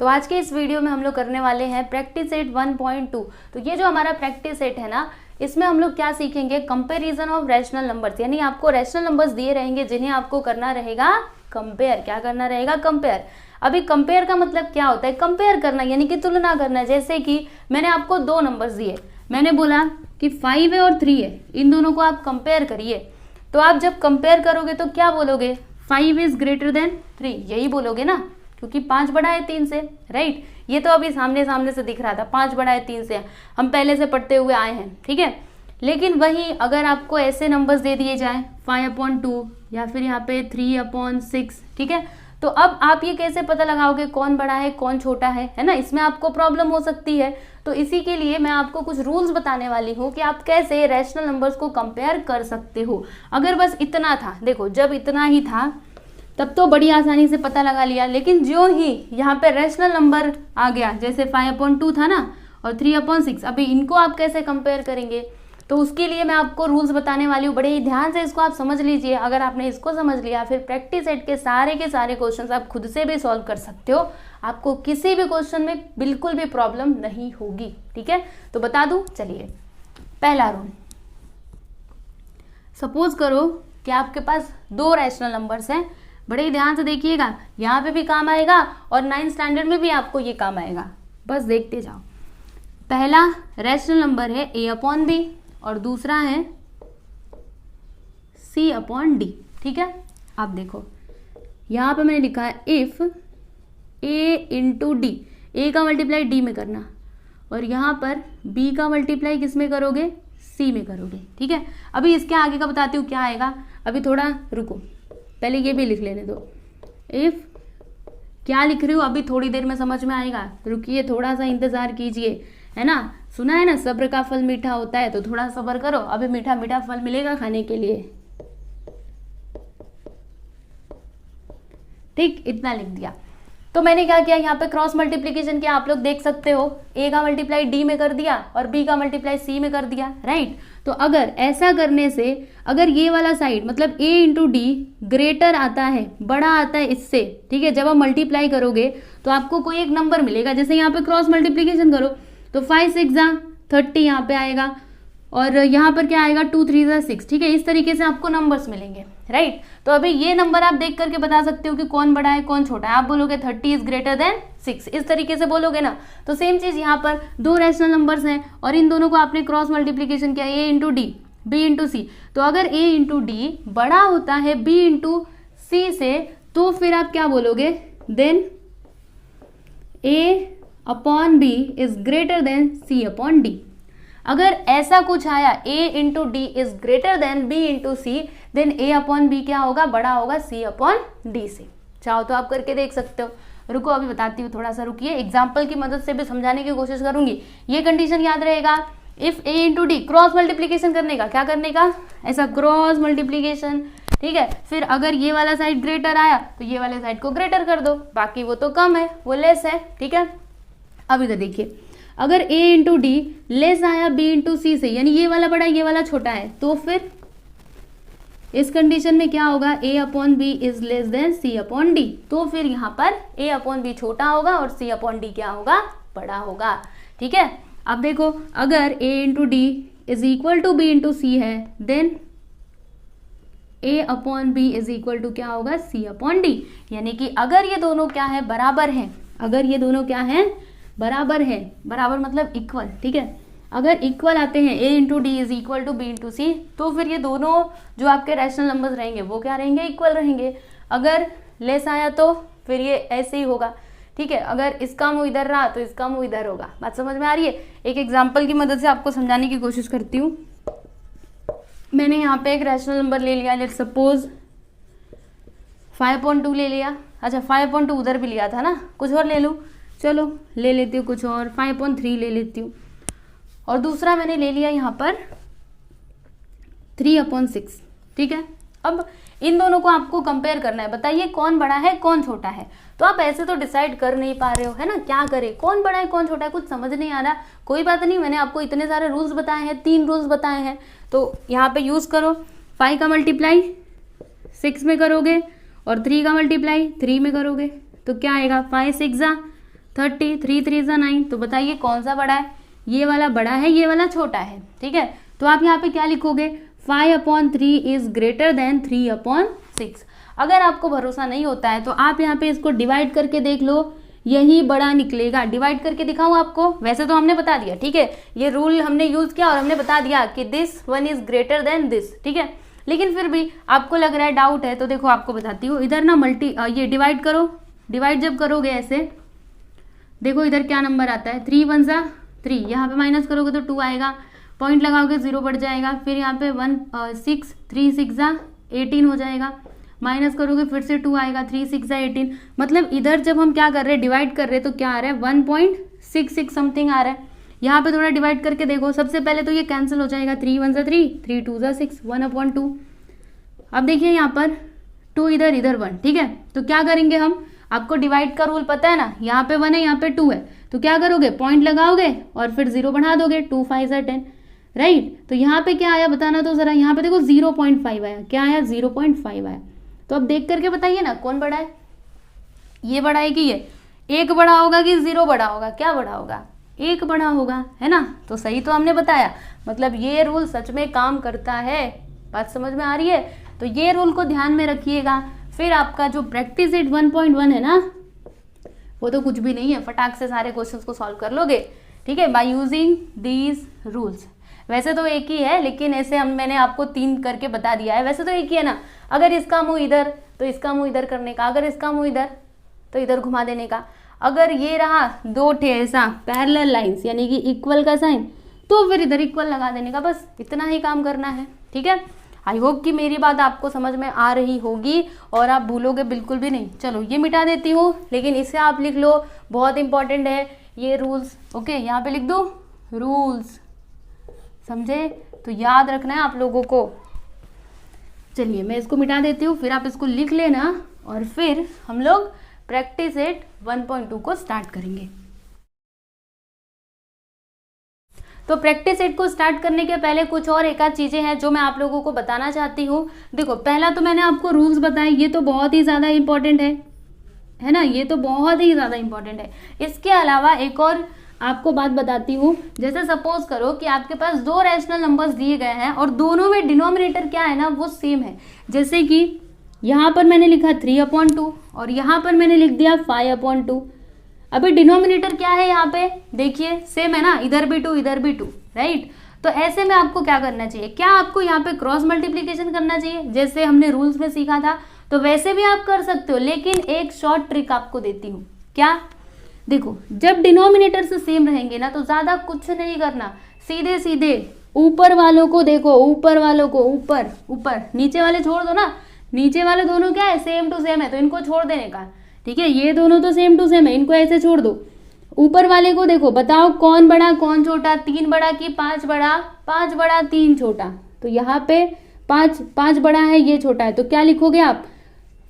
तो आज के इस वीडियो में हम लोग करने वाले हैं प्रैक्टिस सेट 1.2। तो ये जो हमारा प्रैक्टिस सेट है ना, इसमें हम लोग क्या सीखेंगे, कंपैरिजन ऑफ रैशनल नंबर्स। यानी आपको रैशनल नंबर्स दिए रहेंगे जिन्हें आपको करना रहेगा कंपेयर। क्या करना रहेगा? कंपेयर। अभी कंपेयर का मतलब क्या होता है? कंपेयर करना यानी कि तुलना करना। जैसे कि मैंने आपको दो नंबर्स दिए, मैंने बोला कि 5 है और 3 है, इन दोनों को आप कंपेयर करिए। तो आप जब कंपेयर करोगे तो क्या बोलोगे? 5 इज ग्रेटर देन 3, यही बोलोगे ना, क्योंकि 5 बड़ा है 3 से, राइट। ये तो अभी सामने सामने से दिख रहा था, 5 बड़ा है 3 से, हम पहले से पढ़ते हुए आए हैं, ठीक है। लेकिन वहीं अगर आपको ऐसे नंबर्स दे दिए जाए 5/2 या फिर यहाँ पे 3/6, ठीक है, तो अब आप ये कैसे पता लगाओगे कौन बड़ा है कौन छोटा है ना? इसमें आपको प्रॉब्लम हो सकती है। तो इसी के लिए मैं आपको कुछ रूल्स बताने वाली हूँ कि आप कैसे रैशनल नंबर्स को कंपेयर कर सकते हो। अगर बस इतना था, देखो जब इतना ही था तब तो बड़ी आसानी से पता लगा लिया, लेकिन जो ही यहाँ पे रैशनल नंबर आ गया, जैसे 5/2 था ना और 3/6, अभी इनको आप कैसे कंपेयर करेंगे? तो उसके लिए मैं आपको रूल्स बताने वाली हूँ, बड़े ही ध्यान से इसको आप समझ लीजिए। अगर आपने इसको समझ लिया, फिर प्रैक्टिस सेट के सारे क्वेश्चंस आप खुद से भी सॉल्व कर सकते हो। आपको किसी भी क्वेश्चन में बिल्कुल भी प्रॉब्लम नहीं होगी, ठीक है। तो बता दूं, चलिए पहला रूल। सपोज करो कि आपके पास दो रैशनल नंबर्स हैं, बड़े ही ध्यान से देखिएगा, यहाँ पे भी काम आएगा और 9th स्टैंडर्ड में भी आपको ये काम आएगा, बस देखते जाओ। पहला रैशनल नंबर है a/b और दूसरा है c/d, ठीक है। आप देखो यहाँ पे मैंने लिखा है if a into D, a का मल्टीप्लाई d में करना और यहाँ पर b का मल्टीप्लाई किस में करोगे? c में करोगे, ठीक है। अभी इसके आगे का बताती हूँ क्या आएगा, अभी थोड़ा रुको, पहले ये भी लिख लेने दो। इफ क्या लिख रही हूँ अभी थोड़ी देर में समझ में आएगा, रुकिए, थोड़ा सा इंतजार कीजिए, है ना। सुना है ना, सब्र का फल मीठा होता है, तो थोड़ा सब्र करो, अभी मीठा मीठा फल मिलेगा खाने के लिए, ठीक। इतना लिख दिया। तो मैंने क्या किया, यहाँ पे क्रॉस मल्टीप्लीकेशन किया, आप लोग देख सकते हो, a का मल्टीप्लाई d में कर दिया और b का मल्टीप्लाई c में कर दिया, राइट। तो अगर ऐसा करने से अगर ये वाला साइड मतलब a इंटू डी ग्रेटर आता है, बड़ा आता है इससे, ठीक है, जब आप मल्टीप्लाई करोगे तो आपको कोई एक नंबर मिलेगा। जैसे यहाँ पे क्रॉस मल्टीप्लीकेशन करो तो 5 6 30 यहाँ पे आएगा और यहाँ पर क्या आएगा 2 3 6, ठीक है। इस तरीके से आपको नंबर्स मिलेंगे, राइट। तो अभी ये नंबर आप देख करके बता सकते हो कि कौन बड़ा है कौन छोटा है। आप बोलोगे 30 इज ग्रेटर देन 6, इस तरीके से बोलोगे ना। तो सेम चीज यहाँ पर दो रैशनल नंबर्स हैं और इन दोनों को आपने क्रॉस मल्टीप्लीकेशन किया, a into d b into c. तो अगर a इंटू डी बड़ा होता है b इंटू सी से, तो फिर आप क्या बोलोगे? Then a/b is greater than c/d। अगर ऐसा कुछ आया a into D is greater than b into C, then a/b क्या होगा? बड़ा होगा c/d से। चाहो तो आप करके देख सकते हो। रुको अभी बताती हूँ, थोड़ा सा रुकिए, एग्जाम्पल की मदद से भी समझाने की कोशिश करूंगी। ये कंडीशन याद रहेगा, if a into D, cross multiplication करने का, क्या करने का? ऐसा क्रॉस मल्टीप्लीकेशन, ठीक है। फिर अगर ये वाला साइड ग्रेटर आया तो ये वाले साइड को ग्रेटर कर दो, बाकी वो तो कम है, वो लेस है, ठीक है। अब इधर देखिए, अगर a इंटू डी लेस आया b इंटू सी से, यानी ये वाला बड़ा ये वाला छोटा है, तो फिर इस कंडीशन में क्या होगा? a/b is less than c/d। तो फिर यहाँ पर a/b छोटा होगा और c/d क्या होगा? बड़ा होगा, ठीक है। अब देखो, अगर a into D is equal to b into c है, then a/b is equal to क्या होगा? c/d। यानी कि अगर ये दोनों क्या है? बराबर है। अगर ये दोनों क्या है? बराबर है। बराबर मतलब इक्वल, ठीक है। अगर इक्वल आते हैं a into D is equal to b into c, तो फिर ये दोनों जो आपके रैशनल नंबर्स रहेंगे वो क्या रहेंगे? इक्वल रहेंगे। अगर लेस आया तो फिर ये ऐसे ही होगा, ठीक है। अगर इसका मुंह इधर रहा तो इसका मुंह इधर होगा। बात समझ में आ रही है? एक एग्जाम्पल की मदद से आपको समझाने की कोशिश करती हूँ। मैंने यहाँ पे एक रैशनल नंबर ले लिया, लेट्स सपोज 5/2 ले लिया। अच्छा 5/2 उधर भी लिया था ना, कुछ और ले लूँ, चलो ले लेती हूँ कुछ और, 5/3 ले लेती हूँ। और दूसरा मैंने ले लिया यहाँ पर 3/6, ठीक है। अब इन दोनों को आपको कंपेयर करना है, बताइए कौन बड़ा है कौन छोटा है। तो आप ऐसे तो डिसाइड कर नहीं पा रहे हो, है ना, क्या करें, कौन बड़ा है कौन छोटा है, कुछ समझ नहीं आ रहा। कोई बात नहीं, मैंने आपको इतने सारे रूल्स बताए हैं, 3 रूल्स बताए हैं, तो यहाँ पे यूज करो। 5 का मल्टीप्लाई 6 में करोगे और 3 का मल्टीप्लाई 3 में करोगे, तो क्या आएगा? 5 6 30, 3 3 9। तो बताइए कौन सा बड़ा है, ये वाला बड़ा है, ये वाला छोटा है, ठीक है। तो आप यहाँ पे क्या लिखोगे, 5/3 इज ग्रेटर देन 3/6। अगर आपको भरोसा नहीं होता है तो आप यहाँ पे इसको डिवाइड करके देख लो, यही बड़ा निकलेगा। डिवाइड करके दिखाऊं आपको, वैसे तो हमने बता दिया, ठीक है, ये रूल हमने यूज किया और हमने बता दिया कि this one is greater then this, ठीक है। लेकिन फिर भी आपको लग रहा है, डाउट है, तो देखो आपको बताती हूँ। इधर ना ये डिवाइड करो, डिवाइड जब करोगे ऐसे, देखो इधर क्या नंबर आता है, 3 1 जा 3, यहाँ पे माइनस करोगे तो 2 आएगा, पॉइंट लगाओगे 0 बढ़ जाएगा, फिर यहाँ पे 6 3 6 जा 18 हो जाएगा, माइनस करोगे फिर से 2 आएगा, 3 6 जा 18। मतलब इधर जब हम क्या कर रहे हैं, डिवाइड कर रहे हैं, तो क्या आ रहा है 1.66 समथिंग आ रहा है। यहाँ पे थोड़ा डिवाइड करके देखो, सबसे पहले तो ये कैंसिल हो जाएगा, 3 1 जा 3, 3 2 जा 6, 1/2। अब देखिए यहाँ पर 2 इधर, इधर 1, ठीक है। तो क्या करेंगे हम, आपको डिवाइड का रूल पता है ना, यहाँ पे 1 है, यहाँ पे 2 है, तो क्या करोगे, पॉइंट लगाओगे और फिर 0 बढ़ा दोगे, 2 5 जा 10, राइट। तो यहाँ पे क्या आया बताना तो जरा, यहाँ पे देखो 0.5 आया, क्या आया 0.5 आया। तो अब देख करके बताइए ना कौन बड़ा है, ये बड़ा है कि ये, एक बड़ा होगा कि 0 बड़ा होगा, क्या बड़ा होगा, एक बड़ा होगा, है ना। तो सही तो हमने बताया, मतलब ये रूल सच में काम करता है, बात समझ में आ रही है। तो ये रूल को ध्यान में रखिएगा। फिर आपका जो प्रैक्टिस इट 1.1 है ना, वो तो कुछ भी नहीं है, फटाक से सारे क्वेश्चंस को सॉल्व कर लोगे, ठीक है, बाय यूजिंग दीज रूल्स। वैसे तो एक ही है, लेकिन ऐसे मैंने आपको 3 करके बता दिया है। वैसे तो एक ही है ना, अगर इसका मुंह इधर तो इसका मुंह इधर करने का, अगर इसका मुंह इधर तो इधर घुमा देने का, अगर ये रहा 2 ठे ऐसा पैरेलल लाइंस यानी कि इक्वल का साइन, तो फिर इधर इक्वल लगा देने का, बस इतना ही काम करना है, ठीक है। आई होप कि मेरी बात आपको समझ में आ रही होगी और आप भूलोगे बिल्कुल भी नहीं। चलो ये मिटा देती हूँ, लेकिन इसे आप लिख लो, बहुत इंपॉर्टेंट है ये रूल्स। ओके, यहाँ पे लिख दो रूल्स, समझे, तो याद रखना है आप लोगों को। चलिए मैं इसको मिटा देती हूँ, फिर आप इसको लिख लेना और फिर हम लोग प्रैक्टिस इट 1.2 को स्टार्ट करेंगे। तो प्रैक्टिस इट को स्टार्ट करने के पहले कुछ और एक आध चीजें हैं जो मैं आप लोगों को बताना चाहती हूँ। देखो, पहला तो मैंने आपको रूल्स बताए, ये तो बहुत ही ज्यादा इंपॉर्टेंट है ना, ये तो बहुत ही ज्यादा इंपॉर्टेंट है। इसके अलावा एक और आपको बात बताती हूँ। जैसे सपोज करो कि आपके पास 2 रैशनल नंबर्स दिए गए हैं और दोनों में डिनोमिनेटर क्या है ना, वो सेम है। जैसे कि यहाँ पर मैंने लिखा 3/2 और यहाँ पर मैंने लिख दिया 5/2। अभी डिनोमिनेटर क्या है यहाँ पे, देखिए सेम है ना, इधर भी 2 इधर भी 2, राइट। तो ऐसे में आपको क्या करना चाहिए, क्या आपको यहाँ पे क्रॉस मल्टीप्लीकेशन करना चाहिए, जैसे हमने रूल्स में सीखा था। तो वैसे भी आप कर सकते हो, लेकिन एक शॉर्ट ट्रिक आपको देती हूँ। क्या, देखो जब डिनोमिनेटर से सेम रहेंगे ना, तो ज्यादा कुछ नहीं करना, सीधे सीधे ऊपर वालों को देखो, ऊपर वालों को ऊपर ऊपर, नीचे वाले छोड़ दो ना, नीचे वाले दोनों क्या है, सेम टू सेम है, तो इनको छोड़ देने का, ठीक है। ये दोनों तो सेम टू सेम है, इनको ऐसे छोड़ दो। ऊपर वाले को देखो, बताओ कौन बड़ा कौन छोटा, 3 बड़ा कि 5 बड़ा, 5 बड़ा 3 छोटा। तो यहाँ पे 5 बड़ा है, ये छोटा है, तो क्या लिखोगे आप,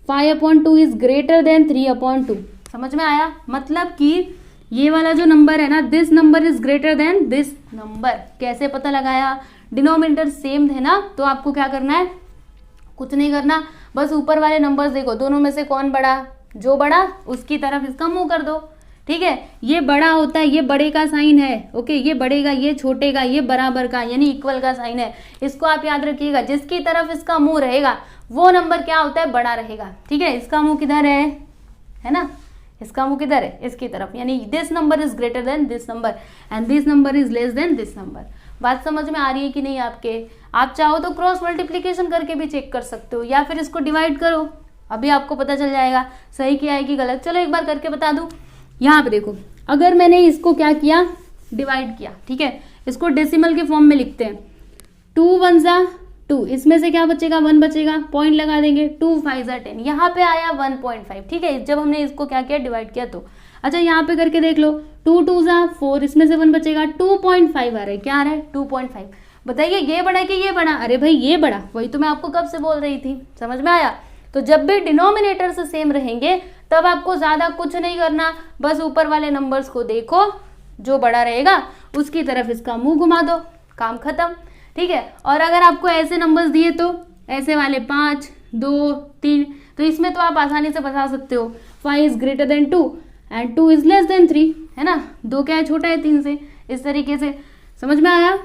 5/2 इज ग्रेटर देन 3/2। समझ में आया, मतलब कि ये वाला जो नंबर है ना, this number is greater then this number. कैसे पता लगाया, डिनोमिनेटर सेम है ना, तो आपको क्या करना है, कुछ नहीं करना, बस ऊपर वाले नंबर्स देखो, दोनों में से कौन बड़ा, जो बड़ा उसकी तरफ इसका मुंह कर दो, ठीक है। ये बड़ा होता है, ये बड़े का साइन है, ओके, ये बढ़ेगा, ये छोटेगा, ये बराबर का यानी इक्वल का साइन है। इसको आप याद रखिएगा, जिसकी तरफ इसका मुंह रहेगा वो नंबर क्या होता है, बड़ा रहेगा, ठीक है। इसका मुंह किधर है ना, इसका मुंह किधर है, इसकी तरफ, यानी this number is greater then this number and this number is less than this number. बात समझ में आ रही है कि नहीं आपके। आप चाहो तो क्रॉस मल्टीप्लीकेशन करके भी चेक कर सकते हो, या फिर इसको डिवाइड करो, अभी आपको पता चल जाएगा सही किया है कि गलत। चलो एक बार करके बता दूं। यहाँ पे देखो, अगर मैंने इसको क्या किया, डिवाइड किया, ठीक है, इसको डेसिमल के फॉर्म में लिखते हैं। 2 1 जा 2, इसमें से क्या बचेगा, 1 बचेगा, पॉइंट लगा देंगे, 2 5 जा 10, यहाँ पे आया 1.5, ठीक है, जब हमने इसको क्या किया, डिवाइड किया तो। अच्छा यहाँ पे करके देख लो, 2 2 जा 4, इसमें से 1 बचेगा, 2.5 आ रहा है, क्या आ रहा है, 2.5। बताइए ये बड़ा है कि ये बड़ा, अरे भाई ये बड़ा, वही तो मैं आपको कब से बोल रही थी, समझ में आया। तो जब भी डिनोमिनेटर से सेम रहेंगे तब आपको ज्यादा कुछ नहीं करना, बस ऊपर वाले नंबर्स को देखो, जो बड़ा रहेगा उसकी तरफ इसका मुंह घुमा दो, काम खत्म, ठीक है। और अगर आपको ऐसे नंबर्स दिए तो ऐसे वाले 5 2 3, तो इसमें तो आप आसानी से बता सकते हो 5 is greater then 2 and 2 is less than 3, है ना, 2 क्या है, छोटा है 3 से। इस तरीके से समझ में आया।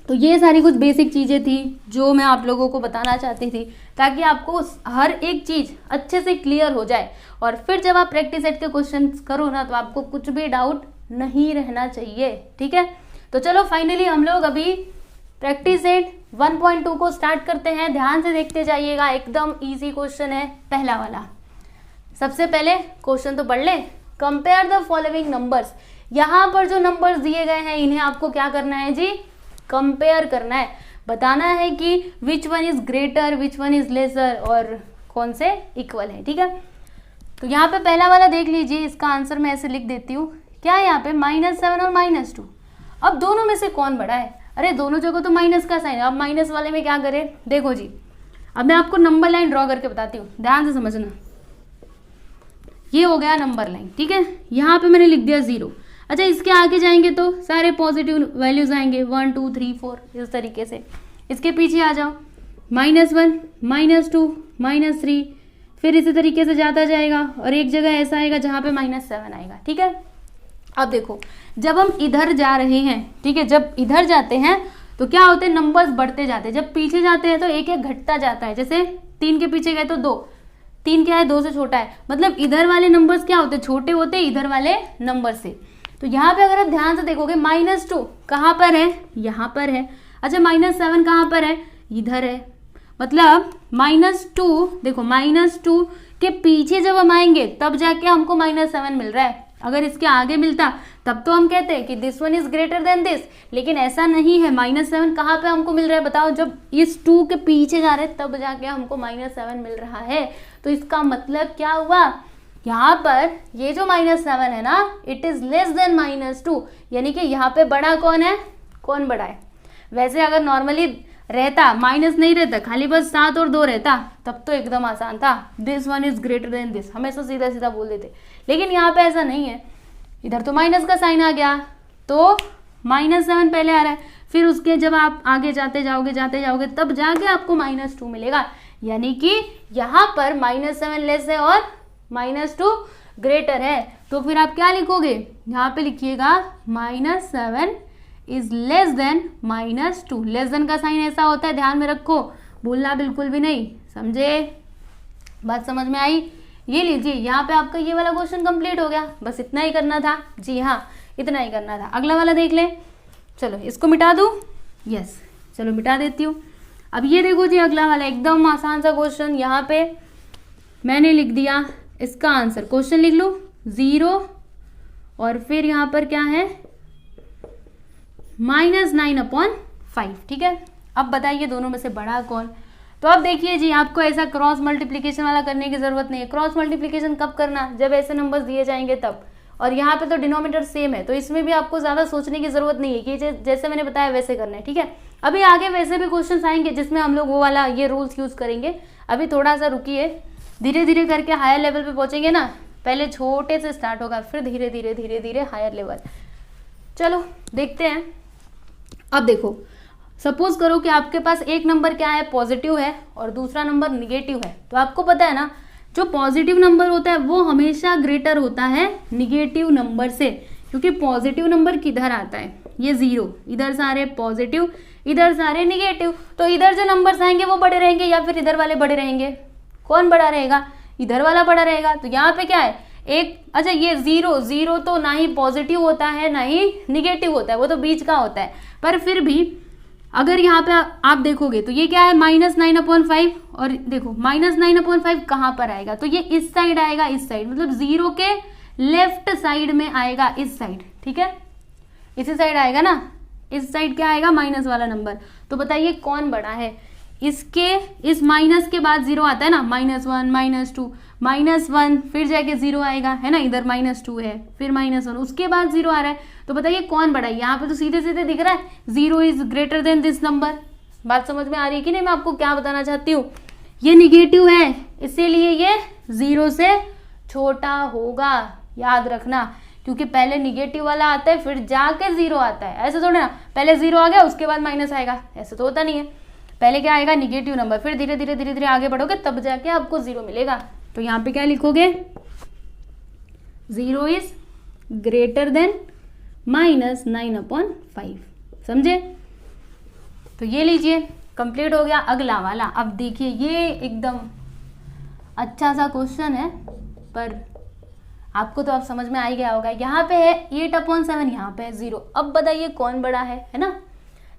तो ये सारी कुछ बेसिक चीज़ें थी जो मैं आप लोगों को बताना चाहती थी, ताकि आपको हर एक चीज़ अच्छे से क्लियर हो जाए, और फिर जब आप प्रैक्टिस सेट के क्वेश्चन करो ना तो आपको कुछ भी डाउट नहीं रहना चाहिए, ठीक है। तो चलो फाइनली हम लोग अभी प्रैक्टिस सेट 1.2 को स्टार्ट करते हैं। ध्यान से देखते जाइएगा, एकदम ईजी क्वेश्चन है पहला वाला। सबसे पहले क्वेश्चन तो पढ़ ले। Compare the following numbers. यहाँ पर जो नंबर्स दिए गए हैं इन्हें आपको क्या करना है जी, कंपेयर करना है, बताना है कि which one is greater, which one is lesser, और कौन से इक्वल है, ठीक है। तो यहाँ पे पहला वाला देख लीजिए, इसका आंसर मैं ऐसे लिख देती हूँ। क्या है यहाँ पे, -7 और -2। अब दोनों में से कौन बड़ा है? अरे दोनों जगह तो माइनस का साइन है। अब माइनस वाले में क्या करें, देखो जी, अब मैं आपको नंबर लाइन ड्रॉ करके बताती हूँ, ध्यान से समझना। ये हो गया नंबर लाइन, ठीक है। यहाँ पे मैंने लिख दिया 0। अच्छा, इसके आगे जाएंगे तो सारे पॉजिटिव वैल्यूज आएंगे, 1 2 3 4 इस तरीके से। इसके पीछे आ जाओ, -1 -2 -3, फिर इसी तरीके से जाता जाएगा, और एक जगह ऐसा आएगा जहाँ पे -7 आएगा, ठीक है। अब देखो, जब हम इधर जा रहे हैं, ठीक है, जब इधर जाते हैं तो क्या होते हैं, नंबर्स बढ़ते जाते हैं। जब पीछे जाते हैं तो एक एक घटता जाता है। जैसे 3 के पीछे गए तो 2, 3 क्या है, 2 से छोटा है, मतलब इधर वाले नंबर्स क्या होते हैं, छोटे होते हैं इधर वाले नंबर से। तो यहाँ पे अगर आप ध्यान से देखोगे, -2 कहाँ पर है, यहाँ पर है। अच्छा, -7 कहाँ पर है, इधर है। मतलब -2, देखो -2 के पीछे जब हम आएंगे तब जाके हमको -7 मिल रहा है। अगर इसके आगे मिलता तब तो हम कहते हैं कि this one is greater then this, लेकिन ऐसा नहीं है। -7 कहाँ पे हमको मिल रहा है, बताओ, जब इस 2 के पीछे जा रहे हैं तब जाके हमको -7 मिल रहा है। तो इसका मतलब क्या हुआ, यहाँ पर ये जो -7 है ना, इट इज लेस देन -2, यानी कि यहाँ पे बड़ा कौन है, कौन बड़ा है। वैसे अगर नॉर्मली रहता, माइनस नहीं रहता, खाली बस 7 और 2 रहता, तब तो एकदम आसान था, this one is greater then this, हमेशा सीधा सीधा बोल देते। लेकिन यहाँ पे ऐसा नहीं है, इधर तो माइनस का साइन आ गया, तो -7 पहले आ रहा है, फिर उसके जब आप आगे जाते जाओगे तब जाके आपको -2 मिलेगा। यानी कि यहाँ पर -7 लेस है और -2 ग्रेटर है। तो फिर आप क्या लिखोगे, यहाँ पे लिखिएगा -7 is less than -2। Less than का साइन ऐसा होता है, ध्यान में रखो, भूलना बिल्कुल भी नहीं, समझे, बात समझ में आई। ये लीजिए, यहाँ पे आपका ये वाला क्वेश्चन कंप्लीट हो गया, बस इतना ही करना था। जी हाँ, इतना ही करना था। अगला वाला देख ले। चलो इसको मिटा दूँ, यस, चलो मिटा देती हूँ। अब ये देखो जी, अगला वाला एकदम आसान सा क्वेश्चन। यहाँ पे मैंने लिख दिया इसका आंसर, क्वेश्चन लिख लो 0, और फिर यहाँ पर क्या है, -9/5, ठीक है। अब बताइए दोनों में से बड़ा कौन। तो अब देखिए जी, आपको ऐसा क्रॉस मल्टीप्लिकेशन वाला करने की जरूरत नहीं है। क्रॉस मल्टीप्लिकेशन कब करना, जब ऐसे नंबर्स दिए जाएंगे तब। और यहाँ पे तो डिनोमिनेटर सेम है, तो इसमें भी आपको ज़्यादा सोचने की जरूरत नहीं है कि जैसे मैंने बताया वैसे करना है, ठीक है। अभी आगे वैसे भी क्वेश्चन आएंगे जिसमें हम लोग वो वाला ये रूल्स यूज़ करेंगे। अभी थोड़ा सा रुकिए, धीरे धीरे करके हायर लेवल पे पहुंचेंगे ना। पहले छोटे से स्टार्ट होगा, फिर धीरे धीरे हायर लेवल। चलो देखते हैं। अब देखो, सपोज करो कि आपके पास एक नंबर क्या है, पॉजिटिव है, और दूसरा नंबर निगेटिव है। तो आपको पता है ना, जो पॉजिटिव नंबर होता है वो हमेशा ग्रेटर होता है निगेटिव नंबर से, क्योंकि पॉजिटिव नंबर किधर आता है, ये 0, इधर सारे पॉजिटिव, इधर सारे निगेटिव। तो इधर जो नंबर्स आएंगे वो बड़े रहेंगे या फिर इधर वाले बड़े रहेंगे, कौन बड़ा रहेगा, इधर वाला बड़ा रहेगा। तो यहाँ पे क्या है, एक, अच्छा ये 0 तो ना ही पॉजिटिव होता है ना ही निगेटिव होता है, वो तो बीच का होता है। पर फिर भी अगर यहाँ पे आप देखोगे तो ये क्या है, -9/5, और देखो -9/5 कहाँ पर आएगा, तो ये इस साइड आएगा, इस साइड, मतलब 0 के लेफ्ट साइड में आएगा, इस साइड, ठीक है, इसी साइड आएगा ना, इस साइड क्या आएगा, माइनस वाला नंबर। तो बताइए कौन बड़ा है, इसके इस माइनस के बाद 0 आता है ना, -1 -2 -1, फिर जाके 0 आएगा, है ना, इधर -2 है, फिर -1, उसके बाद 0 आ रहा है। तो बताइए कौन बड़ा है, यहाँ पे तो सीधे सीधे दिख रहा है 0 is greater then this number. बात समझ में आ रही है कि नहीं, मैं आपको क्या बताना चाहती हूँ, ये निगेटिव है इसीलिए ये 0 से छोटा होगा, याद रखना, क्योंकि पहले निगेटिव वाला आता है फिर जाके 0 आता है, ऐसे थोड़ा ना पहले 0 आ गया उसके बाद माइनस आएगा, ऐसे तो होता नहीं है। पहले क्या आएगा, निगेटिव नंबर, फिर धीरे धीरे आगे बढ़ोगे तब जाके आपको 0 मिलेगा। तो यहाँ पे क्या लिखोगे, 0 इज ग्रेटर देन -9/5। समझे? तो ये लीजिए कंप्लीट हो गया। अगला वाला अब देखिए, ये एकदम अच्छा सा क्वेश्चन है, पर आपको तो अब समझ में आ ही गया होगा। यहाँ पे है 8/7, यहाँ पे है 0। अब बताइए कौन बड़ा है ना?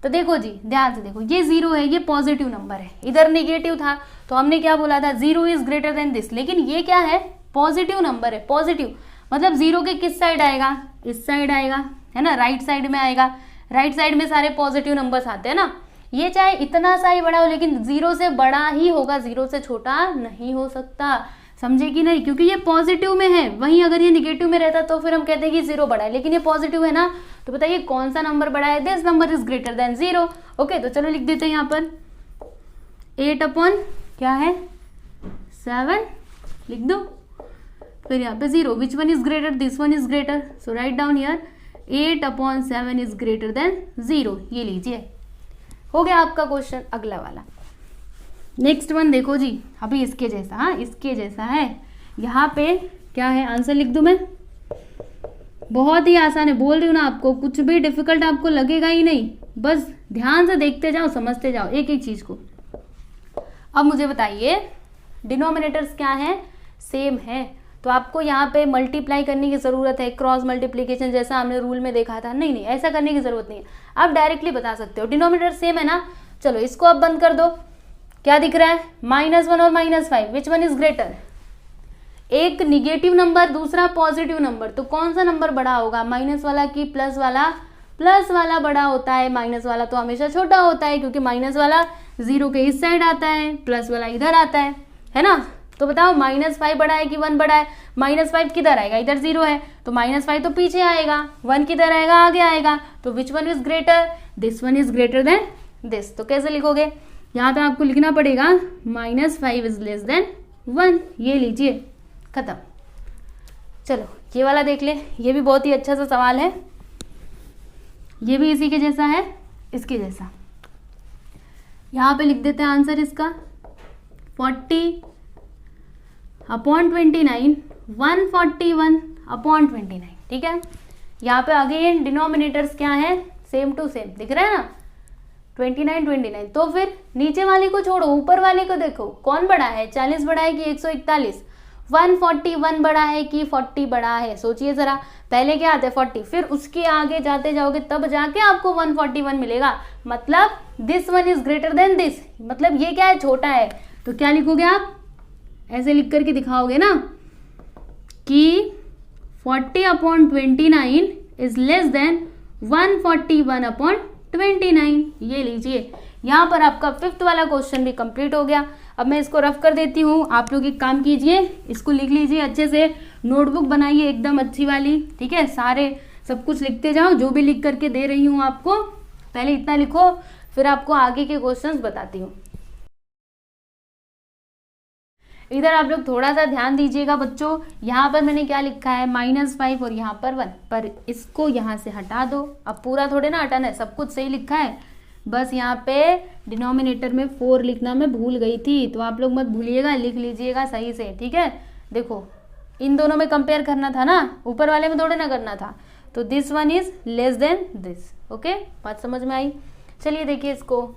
तो देखो जी, ध्यान से देखो, ये 0 है, ये पॉजिटिव नंबर है, इधर नेगेटिव था, तो हमने क्या बोला था, 0 इज ग्रेटर देन दिस। लेकिन ये क्या है, पॉजिटिव नंबर है। पॉजिटिव मतलब 0 के किस साइड आएगा, इस साइड आएगा, है ना, राइट साइड में आएगा। राइट साइड में सारे पॉजिटिव नंबर्स आते हैं ना। ये चाहे इतना सा ही बड़ा हो, लेकिन 0 से बड़ा ही होगा, 0 से छोटा नहीं हो सकता। समझे कि नहीं? क्योंकि ये पॉजिटिव में है। वहीं अगर ये निगेटिव में रहता तो फिर हम कहते हैं कि 0 बड़ा है, लेकिन ये पॉजिटिव है ना, तो बताइए कौन सा नंबर बड़ा है? This number is greater then 0। Okay, तो चलो लिख देते हैं यहाँ पर 8 क्या है 7 लिख दो, फिर यहाँ पे 0। Which one is greater? This one is greater, so write down here 8/7 is greater then 0। ये लीजिए, हो गया आपका क्वेश्चन। अगला वाला नेक्स्ट वन देखो जी, अभी इसके जैसा, हाँ इसके जैसा है। यहाँ पे क्या है, आंसर लिख दूं मैं? बहुत ही आसान है, बोल रही हूँ ना आपको, कुछ भी डिफिकल्ट आपको लगेगा ही नहीं। बस ध्यान से देखते जाओ, समझते जाओ एक एक चीज को। अब मुझे बताइए डिनोमिनेटर्स क्या है, सेम है, तो आपको यहाँ पे मल्टीप्लाई करने की जरूरत है, क्रॉस मल्टीप्लीकेशन जैसा हमने रूल में देखा था। नहीं नहीं, ऐसा करने की जरूरत नहीं है, आप डायरेक्टली बता सकते हो। डिनोमिनेटर सेम है ना, चलो इसको अब बंद कर दो। क्या दिख रहा है, -1 और -5, विच वन इज ग्रेटर? एक निगेटिव नंबर, दूसरा पॉजिटिव नंबर, तो कौन सा नंबर बड़ा होगा, माइनस वाला की प्लस वाला? प्लस वाला बड़ा होता है, माइनस वाला तो हमेशा छोटा होता है, क्योंकि माइनस वाला 0 के इस साइड आता है, प्लस वाला इधर आता है ना। तो बताओ -5 बड़ा है कि 1 बड़ा है? -5 किधर आएगा, इधर 0 है, तो -5 तो पीछे आएगा, 1 किधर आएगा, आगे आएगा। तो which one is greater? This one is greater then this. तो कैसे लिखोगे, यहाँ पे आपको लिखना पड़ेगा -5 इज लेस देन 1। ये लीजिए, खत्म। चलो ये वाला देख ले, ये भी बहुत ही अच्छा सा सवाल है, ये भी इसी के जैसा है, इसके जैसा। यहाँ पे लिख देते हैं आंसर इसका 40/29, 141/29, ठीक है। यहाँ पे अगेन डिनोमिनेटर्स क्या है, सेम टू सेम दिख रहा है ना, 29। तो फिर नीचे वाले को छोड़ो, ऊपर वाले को देखो, कौन बड़ा है, 40 बड़ा है कि 141? 141 बड़ा है कि 40 बड़ा है? सोचिए जरा, पहले क्या आता है 40, फिर उसके आगे जाते जाओगे तब जाके आपको 141 मिलेगा। मतलब this one is greater then this, मतलब ये क्या है, छोटा है। तो क्या लिखोगे आप, ऐसे लिख करके दिखाओगे ना कि 40/29 इज लेस देन 141/29। ये लीजिए, यहाँ पर आपका 5th वाला क्वेश्चन भी कंप्लीट हो गया। अब मैं इसको रफ कर देती हूँ, आप लोग एक काम कीजिए, इसको लिख लीजिए अच्छे से, नोटबुक बनाइए एकदम अच्छी वाली, ठीक है। सारे सब कुछ लिखते जाओ, जो भी लिख करके दे रही हूँ आपको, पहले इतना लिखो, फिर आपको आगे के क्वेश्चंस बताती हूँ। इधर आप लोग थोड़ा सा ध्यान दीजिएगा बच्चों, यहाँ पर मैंने क्या लिखा है, -5 और यहाँ पर 1, पर इसको यहाँ से हटा दो। अब पूरा थोड़े ना हटाना है, सब कुछ सही लिखा है, बस यहाँ पे डिनोमिनेटर में 4 लिखना मैं भूल गई थी, तो आप लोग मत भूलिएगा, लिख लीजिएगा सही से, ठीक है। देखो इन दोनों में कंपेयर करना था ना, ऊपर वाले में थोड़े ना करना था। तो this one is less than this. Okay, बात समझ में आई? चलिए देखिए इसको,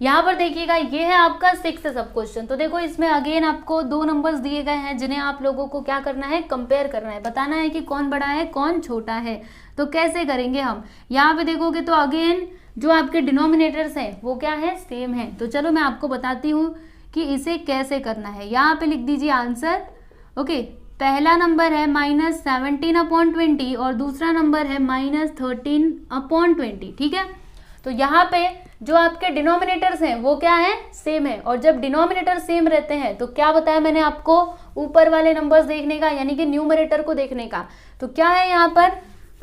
यहाँ पर देखिएगा, ये है आपका 6th सब क्वेश्चन। तो देखो इसमें अगेन आपको 2 नंबर्स दिए गए हैं, जिन्हें आप लोगों को क्या करना है, कंपेयर करना है, बताना है कि कौन बड़ा है कौन छोटा है। तो कैसे करेंगे हम, यहाँ पे देखोगे तो अगेन जो आपके डिनोमिनेटर्स हैं वो क्या है, सेम है। तो चलो मैं आपको बताती हूँ कि इसे कैसे करना है। यहाँ पे लिख दीजिए आंसर। ओके, पहला नंबर है -17/20 और दूसरा नंबर है -13/20, ठीक है। तो यहाँ पे जो आपके डिनोमिनेटर्स हैं वो क्या है, सेम है। और जब डिनोमिनेटर सेम रहते हैं तो क्या बताया मैंने आपको, ऊपर वाले नंबर्स देखने का, यानी कि न्यूमरेटर को देखने का। तो क्या है यहाँ पर,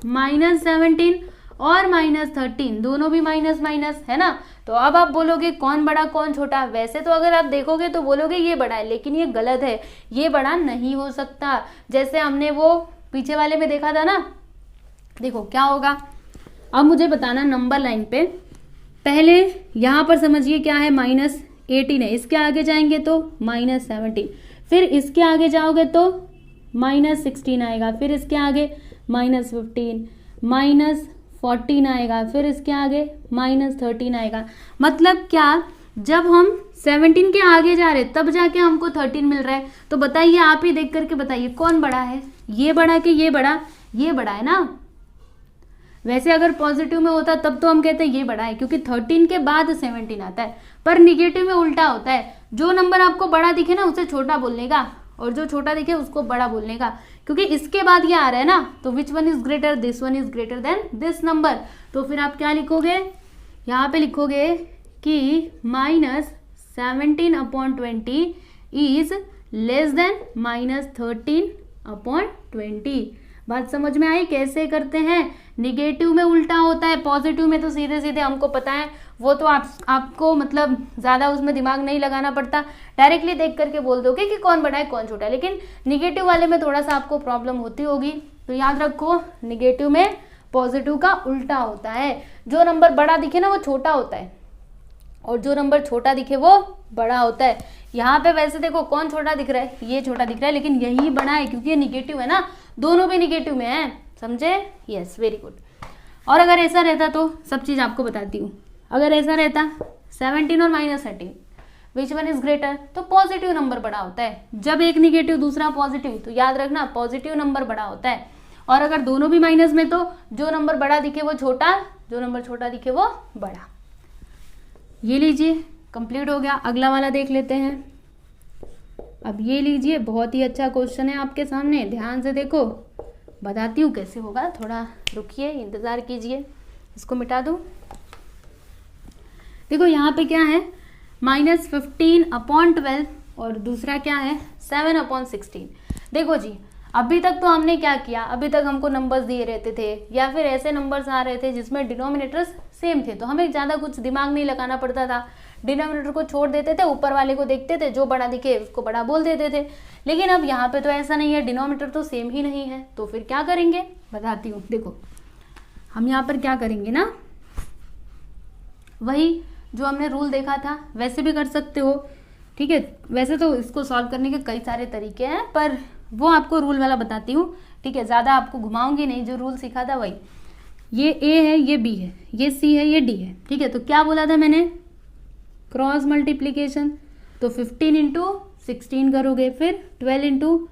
-17 और -13, दोनों भी माइनस माइनस है ना। तो अब आप बोलोगे कौन बड़ा कौन छोटा, वैसे तो अगर आप देखोगे तो बोलोगे ये बड़ा है, लेकिन ये गलत है, ये बड़ा नहीं हो सकता। जैसे हमने वो पीछे वाले में देखा था ना, देखो क्या होगा। अब मुझे बताना नंबर लाइन पे, पहले यहाँ पर समझिए क्या है, -18 है, इसके आगे जाएंगे तो -17, फिर इसके आगे जाओगे तो -16 आएगा, फिर इसके आगे -15, -14 आएगा, फिर इसके आगे -13 आएगा। मतलब क्या, जब हम 17 के आगे जा रहे तब जाके हमको 13 मिल रहा है। तो बताइए, आप ही देख करके बताइए कौन बड़ा है, ये बड़ा कि ये बड़ा? ये बड़ा है ना। वैसे अगर पॉजिटिव में होता तब तो हम कहते हैं ये बड़ा है, क्योंकि 13 के बाद 17 आता है। पर निगेटिव में उल्टा होता है, जो नंबर आपको बड़ा दिखे ना उसे छोटा बोलने का, और जो छोटा दिखे उसको बड़ा बोलने का, क्योंकि इसके बाद ये आ रहा है ना। तो which one is greater, this one is greater then this number. तो फिर आप क्या लिखोगे, यहाँ पे लिखोगे कि -17/20 इज लेस देन -13/20। बात समझ में आई कैसे करते हैं? निगेटिव में उल्टा होता है, पॉजिटिव में तो सीधे सीधे हमको पता है, वो तो आपको मतलब ज़्यादा उसमें दिमाग नहीं लगाना पड़ता, डायरेक्टली देख करके बोल दोगे कि कौन बड़ा है कौन छोटा है। लेकिन निगेटिव वाले में थोड़ा सा आपको प्रॉब्लम होती होगी, तो याद रखो निगेटिव में पॉजिटिव का उल्टा होता है। जो नंबर बड़ा दिखे ना वो छोटा होता है, और जो नंबर छोटा दिखे वो बड़ा होता है। यहाँ पे वैसे देखो कौन छोटा दिख रहा है, ये छोटा दिख रहा है, लेकिन यही बड़ा है क्योंकि ये निगेटिव है ना, दोनों भी निगेटिव में है, समझे? Yes, very good. और अगर ऐसा रहता तो सब चीज़ आपको बताती हूँ। अगर ऐसा रहता 17 और -13 विच वन इज ग्रेटर, तो पॉजिटिव नंबर बड़ा होता है। जब एक निगेटिव दूसरा पॉजिटिव, तो याद रखना पॉजिटिव नंबर बड़ा होता है। और अगर दोनों भी माइनस में, तो जो नंबर बड़ा दिखे वो छोटा, जो नंबर छोटा दिखे वो बड़ा। ये लीजिए, कंप्लीट हो गया। अगला वाला देख लेते हैं। अब ये लीजिए, बहुत ही अच्छा क्वेश्चन है आपके सामने, ध्यान से देखो, बताती हूँ कैसे होगा, थोड़ा रुकिए, इंतज़ार कीजिए। इसको मिटा दूँ। देखो यहाँ पे क्या है, -15/12 और दूसरा क्या है 7/16। देखो जी, अभी तक तो हमने क्या किया, अभी तक हमको नंबर्स दिए रहते थे या फिर ऐसे नंबर्स आ रहे थे जिसमें डिनोमिनेटर्स सेम थे, तो हमें ज़्यादा कुछ दिमाग नहीं लगाना पड़ता था। डिनोमिनेटर को छोड़ देते थे, ऊपर वाले को देखते थे, जो बड़ा दिखे उसको बड़ा बोल देते थे। लेकिन अब यहाँ पे तो ऐसा नहीं है, डिनोमिनेटर तो सेम ही नहीं है, तो फिर क्या करेंगे बताती हूँ। देखो हम यहाँ पर क्या करेंगे ना, वही जो हमने रूल देखा था वैसे भी कर सकते हो, ठीक है। वैसे तो इसको सॉल्व करने के कई सारे तरीके हैं, पर वो आपको रूल वाला बताती हूँ, ठीक है। ज़्यादा आपको घुमाऊंगी नहीं, जो रूल सीखा था वही। ये ए है, ये बी है, ये सी है, ये डी है, ठीक है। तो क्या बोला था मैंने, क्रॉस मल्टीप्लीकेशन। तो 15 × 16 करोगे, फिर 12 ×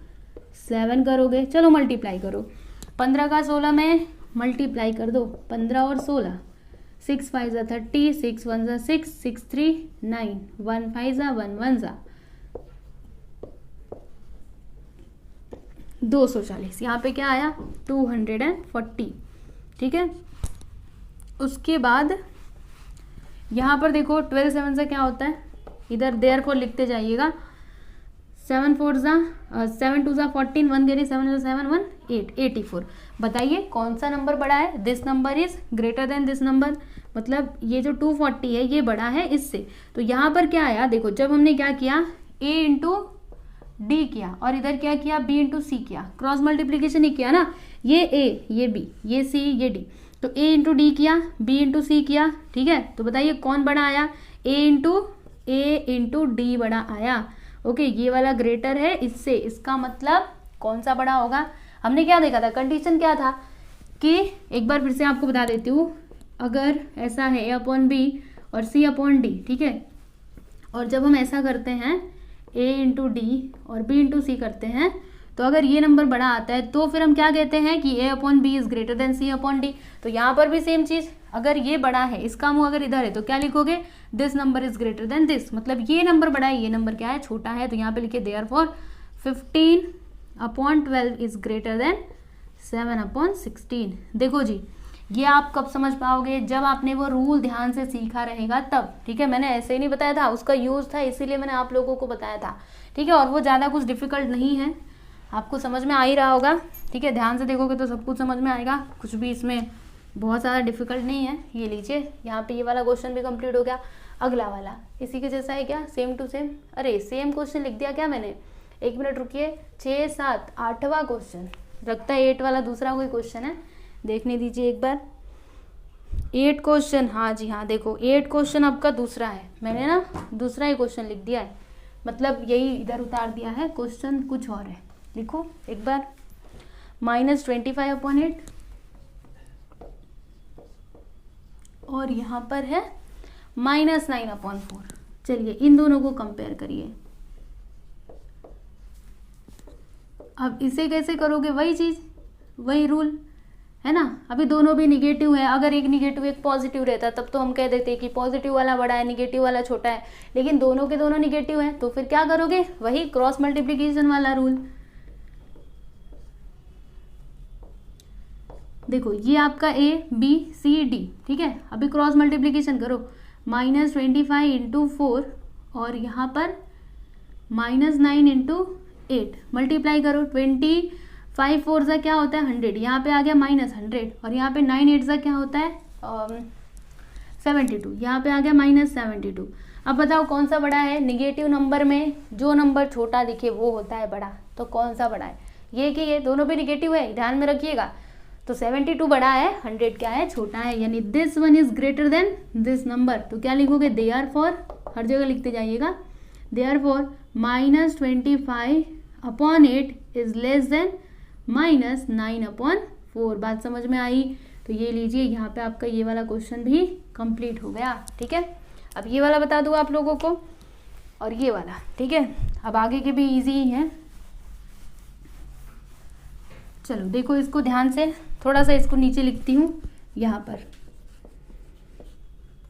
7 करोगे, चलो मल्टीप्लाई करो। 15 का 16 में मल्टीप्लाई कर दो, 15 और 16, 6 5 = 30, 6 1 = 6, 6 3 9, 1 5 = 1 1 = 240। यहाँ पे क्या आया 240, ठीक है। उसके बाद यहाँ पर देखो 12 7 से क्या होता है, इधर देयरफॉर लिखते जाइएगा। 7 4 = 7 2 = 14, 1 गरी 7 × 7 1 8, 84। बताइए कौन सा नंबर बड़ा है, this number is greater then this number, मतलब ये जो 240 है ये बड़ा है इससे। तो यहाँ पर क्या आया, देखो जब हमने क्या किया, a × d किया और इधर क्या किया, b × c किया, क्रॉस मल्टीप्लीकेशन ही किया ना, ये a ये b ये c ये d, तो a × d किया, b × c किया, ठीक है। तो बताइए कौन बड़ा आया, a × d बड़ा आया। ओके, ये वाला ग्रेटर है इससे, इसका मतलब कौन सा बड़ा होगा। हमने क्या देखा था, कंडीशन क्या था कि, एक बार फिर से आपको बता देती हूँ, अगर ऐसा है a/b और c/d, ठीक है, और जब हम ऐसा करते हैं a × d और b × c करते हैं, तो अगर ये नंबर बड़ा आता है तो फिर हम क्या कहते हैं कि a/b is greater than c/d। तो यहाँ पर भी सेम चीज़, अगर ये बड़ा है, इसका मुंह अगर इधर है तो क्या लिखोगे, this number is greater then this, मतलब ये नंबर बड़ा है, ये नंबर क्या है, छोटा है। तो यहाँ पे लिखे देयरफॉर 15/12 इज ग्रेटर देन 7/16। देखो जी, ये आप कब समझ पाओगे, जब आपने वो रूल ध्यान से सीखा रहेगा तब, ठीक है। मैंने ऐसे ही नहीं बताया था, उसका यूज़ था, इसीलिए मैंने आप लोगों को बताया था, ठीक है। और वो ज़्यादा कुछ डिफिकल्ट नहीं है, आपको समझ में आ ही रहा होगा, ठीक है। ध्यान से देखोगे तो सब कुछ समझ में आएगा, कुछ भी इसमें बहुत ज़्यादा डिफिकल्ट नहीं है। ये लीजिए, यहाँ पे ये वाला क्वेश्चन भी कंप्लीट हो गया। अगला वाला इसी के जैसा है क्या, सेम टू सेम। अरे सेम क्वेश्चन लिख दिया क्या मैंने, 1 मिनट रुकिए। 6 7 8वां क्वेश्चन, लगता है 8 वाला दूसरा कोई क्वेश्चन है, देखने दीजिए एक बार। 8 क्वेश्चन, हाँ जी हाँ, देखो 8 क्वेश्चन आपका दूसरा है, मैंने ना दूसरा ही क्वेश्चन लिख दिया है, मतलब यही इधर उतार दिया है, क्वेश्चन कुछ और है, लिखो एक बार, -25/8 और यहाँ पर है -9/4। चलिए इन दोनों को कंपेयर करिए। अब इसे कैसे करोगे, वही चीज, वही रूल है ना। अभी दोनों भी निगेटिव है, अगर एक निगेटिव एक पॉजिटिव रहता तब तो हम कह देते कि पॉजिटिव वाला बड़ा है निगेटिव वाला छोटा है, लेकिन दोनों के दोनों निगेटिव हैं, तो फिर क्या करोगे, वही क्रॉस मल्टीप्लिकेशन वाला रूल। देखो ये आपका A B C D, ठीक है। अभी क्रॉस मल्टीप्लिकेशन करो, -25 × 4 और यहाँ पर -9 × 8 मल्टीप्लाई करो। 25 4 सा क्या होता है 100, यहाँ पे आ गया -100 और यहाँ पे 9 8 सा क्या होता है 72, यहाँ पे आ गया -72। अब बताओ कौन सा बड़ा है, निगेटिव नंबर में जो नंबर छोटा दिखे वो होता है बड़ा, तो कौन सा बड़ा है, ये कि ये दोनों भी निगेटिव है, ध्यान में रखिएगा। तो 72 बड़ा है, 100 क्या है छोटा है, यानी this one is greater then this number. तो क्या लिखोगे, देयरफॉर, हर जगह लिखते जाइएगा, देयरफॉर -25/8 इज लेस देन -9/4। बात समझ में आई। तो ये लीजिए, यहाँ पे आपका ये वाला क्वेश्चन भी कंप्लीट हो गया, ठीक है। अब ये वाला बता दूँ आप लोगों को और ये वाला, ठीक है। अब आगे के भी इजी ही हैं। चलो देखो इसको ध्यान से, थोड़ा सा इसको नीचे लिखती हूँ यहाँ पर,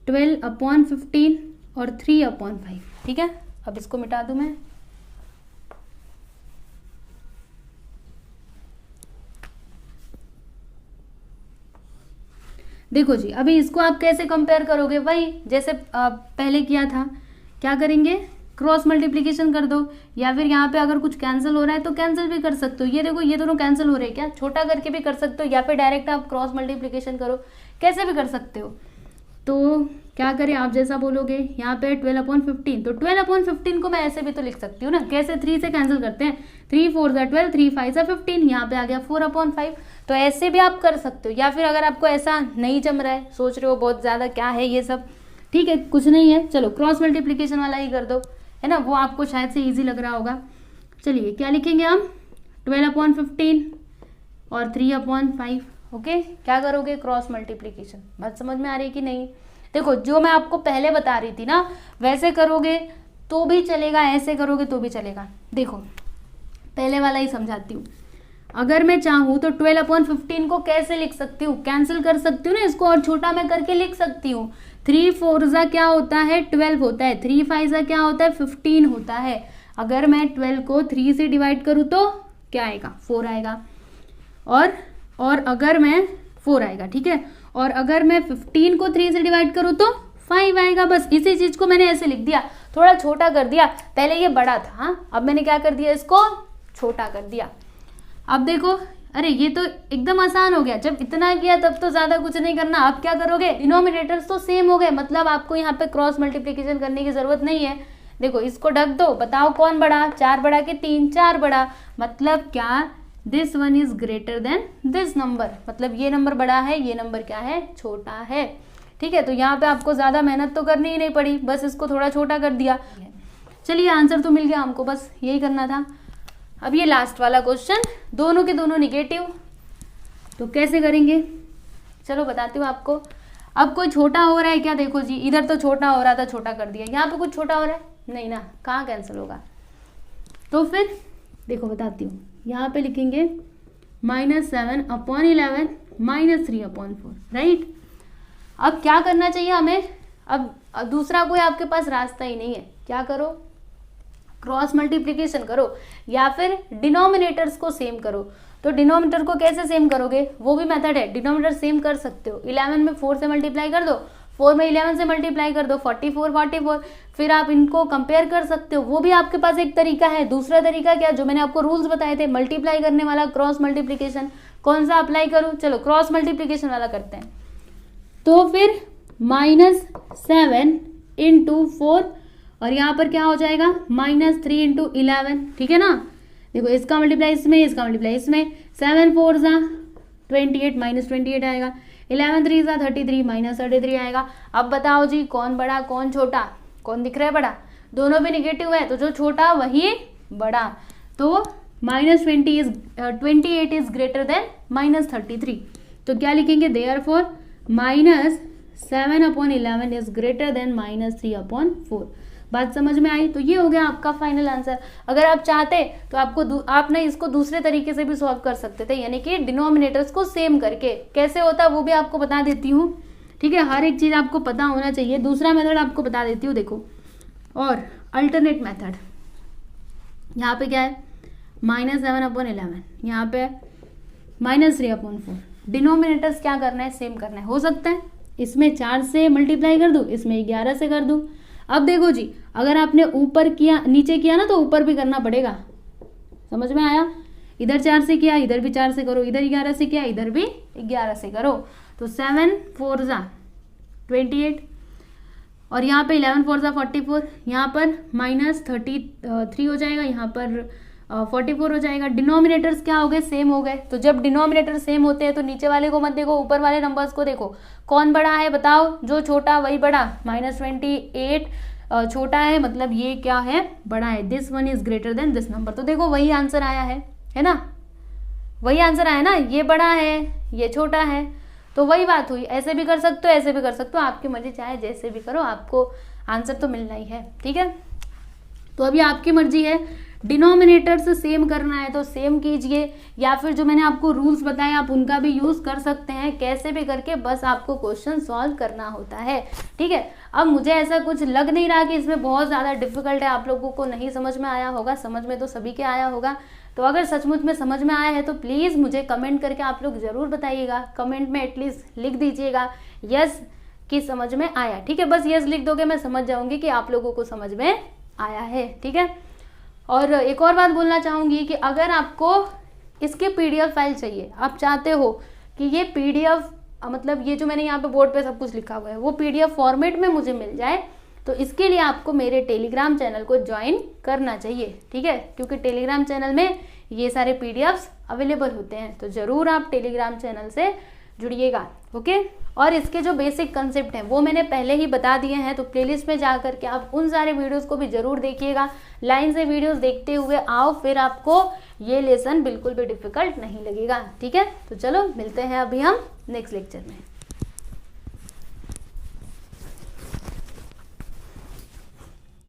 12/15 और 3/5, ठीक है। अब इसको मिटा दूँ मैं, देखो जी। अभी इसको आप कैसे कंपेयर करोगे, वही जैसे पहले किया था, क्या करेंगे, क्रॉस मल्टीप्लिकेशन कर दो, या फिर यहाँ पे अगर कुछ कैंसिल हो रहा है तो कैंसिल भी कर सकते हो। ये देखो ये दोनों कैंसिल हो रहे हैं क्या, छोटा करके भी कर सकते हो, या फिर डायरेक्ट आप क्रॉस मल्टीप्लिकेशन करो, कैसे भी कर सकते हो। तो क्या करें, आप जैसा बोलोगे। यहाँ पे 12/15, तो 12/15 को मैं ऐसे भी तो लिख सकती हूँ ना, कैसे, 3 से कैंसिल करते हैं, 3 4 = 12, 3 5 = 15, यहाँ पे आ गया 4/5। तो ऐसे भी आप कर सकते हो, या फिर अगर आपको ऐसा नहीं जम रहा है, सोच रहे हो बहुत ज़्यादा क्या है ये सब, ठीक है, कुछ नहीं है, चलो क्रॉस मल्टीप्लिकेशन वाला ही कर दो, है ना, वो आपको शायद से ईजी लग रहा होगा। चलिए क्या लिखेंगे हम, 12/15 और 3/5, ओके। क्या करोगे, क्रॉस मल्टीप्लिकेशन। बात समझ में आ रही है कि नहीं। देखो जो मैं आपको पहले बता रही थी ना, वैसे करोगे तो भी चलेगा, ऐसे करोगे तो भी चलेगा। देखो पहले वाला ही समझाती हूँ। अगर मैं चाहूँ तो 12/15 को कैसे लिख सकती हूँ, कैंसिल कर सकती हूँ ना इसको, और छोटा मैं करके लिख सकती हूँ। 3 4 सा क्या होता है 12 होता है, 3 5 सा क्या होता है 15 होता है। अगर मैं 12 को 3 से डिवाइड करूँ तो क्या आएगा, 4 आएगा, और अगर मैं 4 आएगा, ठीक है। और अगर मैं 15 को 3 से डिवाइड करूँ तो 5 आएगा। बस इसी चीज को मैंने ऐसे लिख दिया, थोड़ा छोटा कर दिया। पहले ये बड़ा था, हाँ, अब मैंने क्या कर दिया, इसको छोटा कर दिया। अब देखो, अरे ये तो एकदम आसान हो गया, जब इतना किया तब तो ज्यादा कुछ नहीं करना। अब क्या करोगे, डिनोमिनेटर्स तो सेम हो गए, मतलब आपको यहाँ पे क्रॉस मल्टीप्लिकेशन करने की जरूरत नहीं है। देखो इसको ढक दो, बताओ कौन बड़ा, 4 बड़ा कि 3, 4 बड़ा, मतलब क्या, this one is greater then this number, मतलब ये नंबर बड़ा है, ये नंबर क्या है, छोटा है, ठीक है। तो यहाँ पे आपको ज्यादा मेहनत तो करनी ही नहीं पड़ी, बस इसको थोड़ा छोटा कर दिया। चलिए आंसर तो मिल गया हमको, बस यही करना था। अब ये लास्ट वाला क्वेश्चन, दोनों के दोनों निगेटिव, तो कैसे करेंगे, चलो बताती हूँ आपको। अब कोई छोटा हो रहा है क्या, देखो जी इधर तो छोटा हो रहा था, छोटा कर दिया, यहाँ पे कुछ छोटा हो रहा है नहीं ना, कहाँ कैंसिल होगा। तो फिर देखो बताती हूँ, यहाँ पे लिखेंगे -7/11 -3/4, राइट। अब क्या करना चाहिए हमें, अब दूसरा कोई आपके पास रास्ता ही नहीं है, क्या करो, क्रॉस मल्टीप्लिकेशन करो, या फिर डिनोमिनेटर्स को सेम करो। तो डिनोमिनेटर को कैसे सेम करोगे, वो भी मेथड है, डिनोमिनेटर सेम कर सकते हो। 11 में 4 से मल्टीप्लाई कर दो, 4 में 11 से मल्टीप्लाई कर दो, 44 फिर आप इनको कंपेयर कर सकते हो, वो भी आपके पास एक तरीका है। दूसरा तरीका क्या, जो मैंने आपको रूल्स बताए थे, मल्टीप्लाई करने वाला, क्रॉस मल्टीप्लिकेशन, कौन सा अप्लाई करूं, चलो क्रॉस मल्टीप्लिकेशन वाला करते हैं। तो फिर -7 × 4 और यहाँ पर क्या हो जाएगा, -3 × 11, ठीक है ना। देखो इसका मल्टीप्लाई इसमें, इसका मल्टीप्लाई इसमें, 7 4 सा 28 -28 आएगा, 11 3 सा 33 -33 आएगा। अब बताओ जी कौन बड़ा कौन छोटा, कौन दिख रहा है बड़ा, दोनों भी निगेटिव है, तो जो छोटा वही बड़ा। तो 28 इज ग्रेटर देन -33। तो क्या लिखेंगे, देयरफॉर -7/11 इज ग्रेटर देन -3/4। बात समझ में आई? तो ये हो गया आपका फाइनल आंसर। अगर आप चाहते तो आप ना इसको दूसरे तरीके से भी सॉल्व कर सकते थे, यानी कि डिनोमिनेटर्स को सेम करके। कैसे होता वो भी आपको बता देती हूँ, ठीक है। हर एक चीज़ आपको पता होना चाहिए। दूसरा मेथड आपको बता देती हूँ, देखो। और अल्टरनेट मेथड, यहाँ पे क्या है, -7/11, यहाँ पे -3/4। डिनोमिनेटर्स क्या करना है, सेम करना है। हो सकता है इसमें 4 से मल्टीप्लाई कर दूँ, इसमें 11 से कर दूँ। अब देखो जी, अगर आपने ऊपर किया नीचे किया ना, तो ऊपर भी करना पड़ेगा। समझ में आया? इधर 4 से किया, इधर भी 4 से करो, इधर 11 से किया, इधर भी 11 से करो। तो 7 4 28, और यहाँ पे 11 4 44, यहाँ पर -33 हो जाएगा, यहाँ पर 44 हो जाएगा। डिनोमिनेटर्स क्या हो गए, सेम हो गए। तो जब डिनोमिनेटर सेम होते हैं तो नीचे वाले को मत देखो, ऊपर वाले नंबर्स को देखो। कौन बड़ा है बताओ, जो छोटा वही बड़ा। -28 छोटा है, मतलब ये क्या है, बड़ा है। This one is greater then this number. तो देखो वही आंसर आया है ना, वही आंसर आया ना। ये बड़ा है, ये छोटा है, तो वही बात हुई। ऐसे भी कर सकते हो, ऐसे भी कर सकते हो, आपकी मर्जी, चाहे जैसे भी करो, आपको आंसर तो मिलना ही है, ठीक है। तो अभी आपकी मर्जी है, डिनोमिनेटर से सेम करना है तो सेम कीजिए, या फिर जो मैंने आपको रूल्स बताए आप उनका भी यूज कर सकते हैं। कैसे भी करके बस आपको क्वेश्चन सॉल्व करना होता है, ठीक है। अब मुझे ऐसा कुछ लग नहीं रहा कि इसमें बहुत ज़्यादा डिफिकल्ट है, आप लोगों को नहीं समझ में आया होगा। समझ में तो सभी के आया होगा। तो अगर सचमुच में समझ में आया है तो प्लीज़ मुझे कमेंट करके आप लोग ज़रूर बताइएगा। कमेंट में एटलीस्ट लिख दीजिएगा यस कि समझ में आया, ठीक है। बस यस लिख दोगे, मैं समझ जाऊंगी कि आप लोगों को समझ में आया है, ठीक है। और एक और बात बोलना चाहूँगी कि अगर आपको इसके PDF फाइल चाहिए, आप चाहते हो कि ये PDF, मतलब ये जो मैंने यहाँ पे बोर्ड पे सब कुछ लिखा हुआ है वो PDF फॉर्मेट में मुझे मिल जाए, तो इसके लिए आपको मेरे टेलीग्राम चैनल को ज्वाइन करना चाहिए, ठीक है। क्योंकि टेलीग्राम चैनल में ये सारे PDFs अवेलेबल होते हैं, तो ज़रूर आप टेलीग्राम चैनल से जुड़िएगा, ओके। और इसके जो बेसिक कंसेप्ट हैं वो मैंने पहले ही बता दिए हैं, तो प्लेलिस्ट में जा करके आप उन सारे वीडियोस को भी ज़रूर देखिएगा। लाइन से वीडियोस देखते हुए आओ, फिर आपको ये लेसन बिल्कुल भी डिफिकल्ट नहीं लगेगा, ठीक है। तो चलो मिलते हैं अभी हम नेक्स्ट लेक्चर में।